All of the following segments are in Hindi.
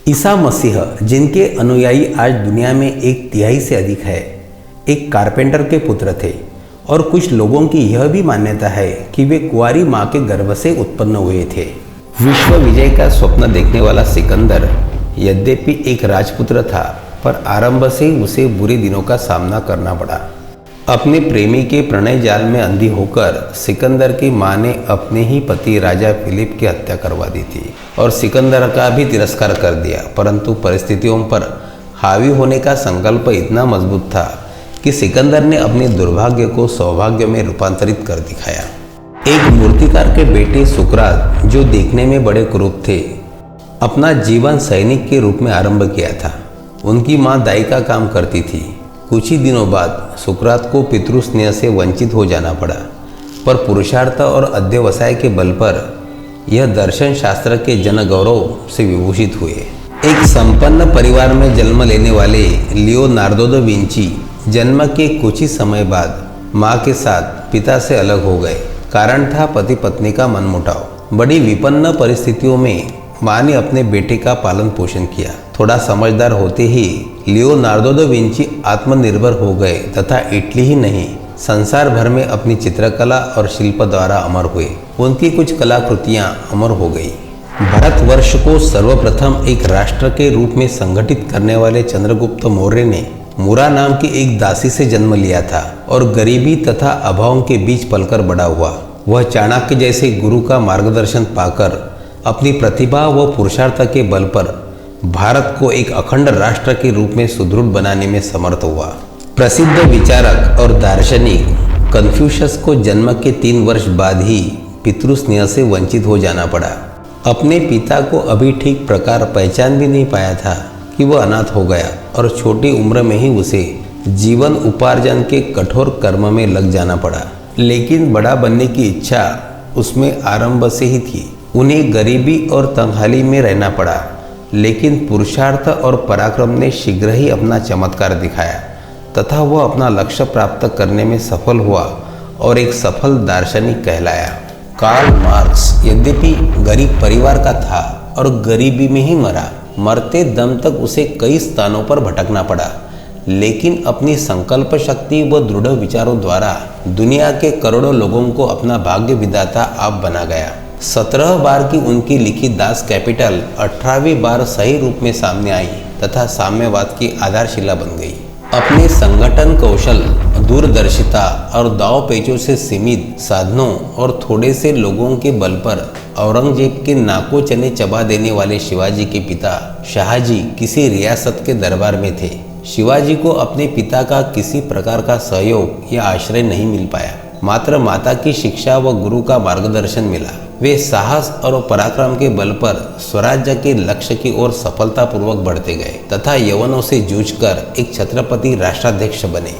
ईसा मसीह, जिनके अनुयायी आज दुनिया में 1/3 से अधिक है, एक कारपेंटर के पुत्र थे और कुछ लोगों की यह भी मान्यता है कि वे कुंवारी माँ के गर्भ से उत्पन्न हुए थे। विश्व विजय का स्वप्न देखने वाला सिकंदर यद्यपि एक राजपुत्र था, पर आरंभ से ही उसे बुरे दिनों का सामना करना पड़ा। अपने प्रेमी के प्रणय जाल में अंधी होकर सिकंदर की मां ने अपने ही पति राजा फिलिप की हत्या करवा दी थी और सिकंदर का भी तिरस्कार कर दिया। परंतु परिस्थितियों पर हावी होने का संकल्प इतना मजबूत था कि सिकंदर ने अपने दुर्भाग्य को सौभाग्य में रूपांतरित कर दिखाया। एक मूर्तिकार के बेटे सुकरात, जो देखने में बड़े क्रूर थे, अपना जीवन सैनिक के रूप में आरंभ किया था। उनकी मां दाई का काम करती थी। कुछ ही दिनों बाद सुकरात को पितृस्नेह से वंचित हो जाना पड़ा, पर पुरुषार्थ और अध्यवसाय के बल पर यह दर्शन शास्त्र के जनगौरव से विभूषित हुए। एक संपन्न परिवार में जन्म लेने वाले लियोनार्दो दा विंची जन्म के कुछ ही समय बाद मां के साथ पिता से अलग हो गए। कारण था पति पत्नी का मनमुटाव। बड़ी विपन्न परिस्थितियों में मां ने अपने बेटे का पालन पोषण किया। थोड़ा समझदार होते ही लियोनार्दो दा विंची आत्मनिर्भर हो गए तथा इटली ही नहीं, संसार भर में अपनी चित्रकला और शिल्प द्वारा अमर हुए। उनकी कुछ कलाकृतियां अमर हो गई। भारतवर्ष को सर्वप्रथम एक राष्ट्र के रूप में संगठित करने वाले चंद्रगुप्त मौर्य ने मुरा नाम की एक दासी से जन्म लिया था और गरीबी तथा अभावों के बीच पलकर बड़ा हुआ। वह चाणक्य जैसे गुरु का मार्गदर्शन पाकर अपनी प्रतिभा व पुरुषार्थ के बल पर भारत को एक अखंड राष्ट्र के रूप में सुदृढ़ बनाने में समर्थ हुआ। प्रसिद्ध विचारक और दार्शनिक कन्फ्यूशस को जन्म के 3 वर्ष बाद ही पितृस्नेह से वंचित हो जाना पड़ा। अपने पिता को अभी ठीक प्रकार पहचान भी नहीं पाया था कि वह अनाथ हो गया और छोटी उम्र में ही उसे जीवन उपार्जन के कठोर कर्म में लग जाना पड़ा। लेकिन बड़ा बनने की इच्छा उसमें आरंभ से ही थी। उन्हें गरीबी और तंगहाली में रहना पड़ा, लेकिन पुरुषार्थ और पराक्रम ने शीघ्र ही अपना चमत्कार दिखाया तथा वह अपना लक्ष्य प्राप्त करने में सफल हुआ और एक सफल दार्शनिक कहलाया। कार्ल मार्क्स यद्यपि गरीब परिवार का था और गरीबी में ही मरा। मरते दम तक उसे कई स्थानों पर भटकना पड़ा, लेकिन अपनी संकल्प शक्ति व दृढ़ विचारों द्वारा दुनिया के करोड़ों लोगों को अपना भाग्य विधाता आप बना गया। 17 बार की उनकी लिखी दास कैपिटल 18वीं बार सही रूप में सामने आई तथा साम्यवाद की आधारशिला बन गई। अपने संगठन कौशल, दूरदर्शिता और दाव पेचों से सीमित साधनों और थोड़े से लोगों के बल पर औरंगजेब के नाको चने चबा देने वाले शिवाजी के पिता शाहजी किसी रियासत के दरबार में थे। शिवाजी को अपने पिता का किसी प्रकार का सहयोग या आश्रय नहीं मिल पाया, मात्र माता की शिक्षा व गुरु का मार्गदर्शन मिला। वे साहस और पराक्रम के बल पर स्वराज्य के लक्ष्य की ओर सफलतापूर्वक बढ़ते गए तथा यवनों से जूझकर एक छत्रपति राष्ट्राध्यक्ष बने।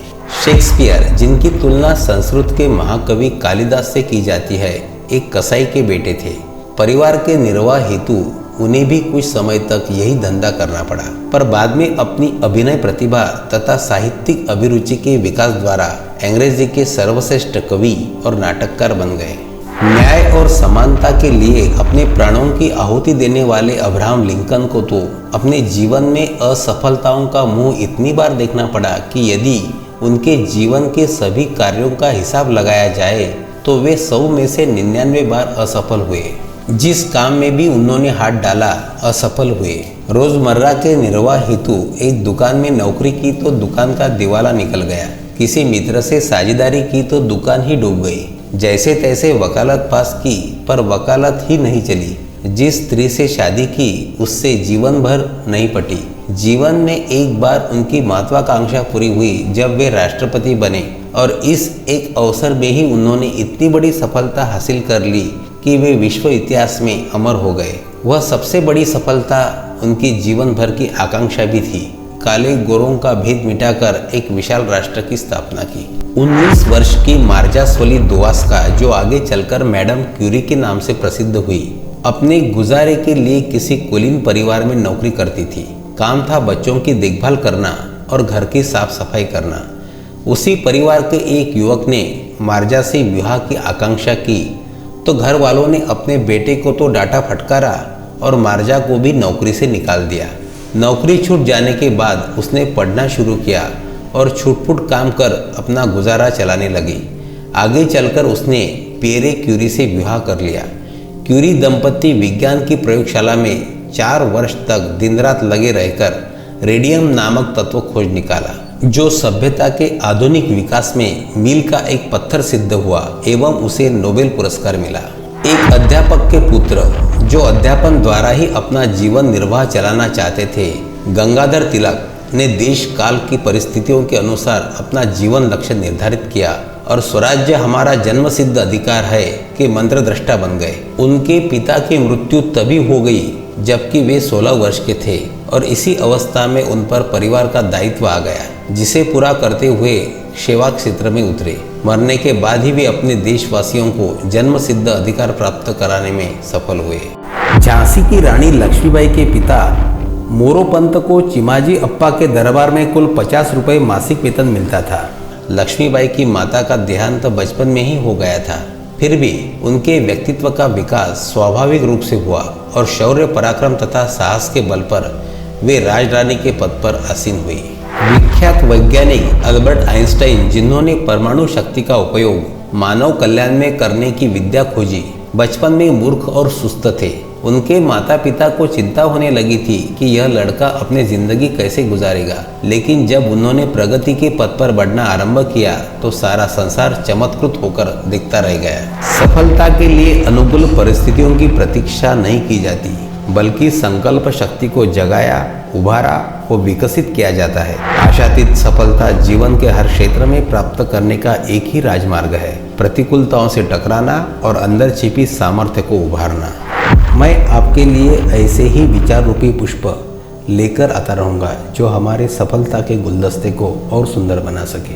शेक्सपियर, जिनकी तुलना संस्कृत के महाकवि कालिदास से की जाती है, एक कसाई के बेटे थे। परिवार के निर्वाह हेतु उन्हें भी कुछ समय तक यही धंधा करना पड़ा, पर बाद में अपनी अभिनय प्रतिभा तथा साहित्यिक अभिरुचि के विकास द्वारा अंग्रेजी के सर्वश्रेष्ठ कवि और नाटककार बन गए। न्याय और समानता के लिए अपने प्राणों की आहुति देने वाले अब्राहम लिंकन को तो अपने जीवन में असफलताओं का मुंह इतनी बार देखना पड़ा कि यदि उनके जीवन के सभी कार्यों का हिसाब लगाया जाए तो वे 100 में से 99 बार असफल हुए। जिस काम में भी उन्होंने हाथ डाला असफल हुए। रोजमर्रा के निर्वाह हेतु एक दुकान में नौकरी की तो दुकान का दिवाला निकल गया। किसी मित्र से साझेदारी की तो दुकान ही डूब गई। जैसे तैसे वकालत पास की, पर वकालत ही नहीं चली। जिस स्त्री से शादी की उससे जीवन भर नहीं पटी। जीवन में एक बार उनकी महत्वाकांक्षा पूरी हुई जब वे राष्ट्रपति बने और इस एक अवसर में ही उन्होंने इतनी बड़ी सफलता हासिल कर ली कि वे विश्व इतिहास में अमर हो गए। वह सबसे बड़ी सफलता उनकी जीवन भर की आकांक्षा भी थी। काले गोरों का भेद मिटाकर एक विशाल राष्ट्र की स्थापना की। 19 वर्ष की मार्जास्वली दोवास्का, जो आगे चलकर मैडम क्यूरी के नाम से प्रसिद्ध हुई, अपने गुजारे के लिए किसी कुलीन परिवार में नौकरी करती थी। काम था बच्चों की देखभाल करना और घर की साफ सफाई करना। उसी परिवार के एक युवक ने मार्जा से विवाह की आकांक्षा की तो घर वालों ने अपने बेटे को तो डांटा फटकारा और मार्जा को भी नौकरी से निकाल दिया। नौकरी छूट जाने के बाद उसने पढ़ना शुरू किया और छुटपुट काम कर अपना गुजारा चलाने लगी। आगे चलकर उसने पियरे क्यूरी से विवाह कर लिया। क्यूरी दंपति विज्ञान की प्रयोगशाला में 4 वर्ष तक दिन रात लगे रहकर रेडियम नामक तत्व खोज निकाला, जो सभ्यता के आधुनिक विकास में मील का एक पत्थर सिद्ध हुआ एवं उसे नोबेल पुरस्कार मिला। एक अध्यापक के पुत्र जो अध्यापन द्वारा ही अपना जीवन निर्वाह चलाना चाहते थे, गंगाधर तिलक ने देश काल की परिस्थितियों के अनुसार अपना जीवन लक्ष्य निर्धारित किया और स्वराज्य हमारा जन्मसिद्ध अधिकार है कि मंत्रद्रष्टा बन गए। उनके पिता की मृत्यु तभी हो गई जबकि वे 16 वर्ष के थे और इसी अवस्था में उन पर परिवार का दायित्व आ गया, जिसे पूरा करते हुए सेवा क्षेत्र में उतरे। मरने के बाद ही वे अपने देशवासियों को जन्मसिद्ध अधिकार प्राप्त कराने में सफल हुए। झांसी की रानी लक्ष्मीबाई के पिता मोरोपंत को चिमाजी अप्पा के दरबार में कुल 50 रुपये मासिक वेतन मिलता था। लक्ष्मीबाई की माता का देहांत बचपन में ही हो गया था, फिर भी उनके व्यक्तित्व का विकास स्वाभाविक रूप से हुआ और शौर्य पराक्रम तथा साहस के बल पर वे राजरानी के पद पर आसीन हुई। विख्यात वैज्ञानिक अल्बर्ट आइंस्टाइन, जिन्होंने परमाणु शक्ति का उपयोग मानव कल्याण में करने की विद्या खोजी, बचपन में मूर्ख और सुस्त थे। उनके माता पिता को चिंता होने लगी थी कि यह लड़का अपनी जिंदगी कैसे गुजारेगा, लेकिन जब उन्होंने प्रगति के पथ पर बढ़ना आरंभ किया तो सारा संसार चमत्कृत होकर दिखता रह गया। सफलता के लिए अनुकूल परिस्थितियों की प्रतीक्षा नहीं की जाती, बल्कि संकल्प शक्ति को जगाया, उभारा और विकसित किया जाता है। आशातीत सफलता जीवन के हर क्षेत्र में प्राप्त करने का एक ही राजमार्ग है, प्रतिकूलताओं से टकराना और अंदर छिपी सामर्थ्य को उभारना। मैं आपके लिए ऐसे ही विचार रूपी पुष्प लेकर आता रहूँगा जो हमारे सफलता के गुलदस्ते को और सुंदर बना सके।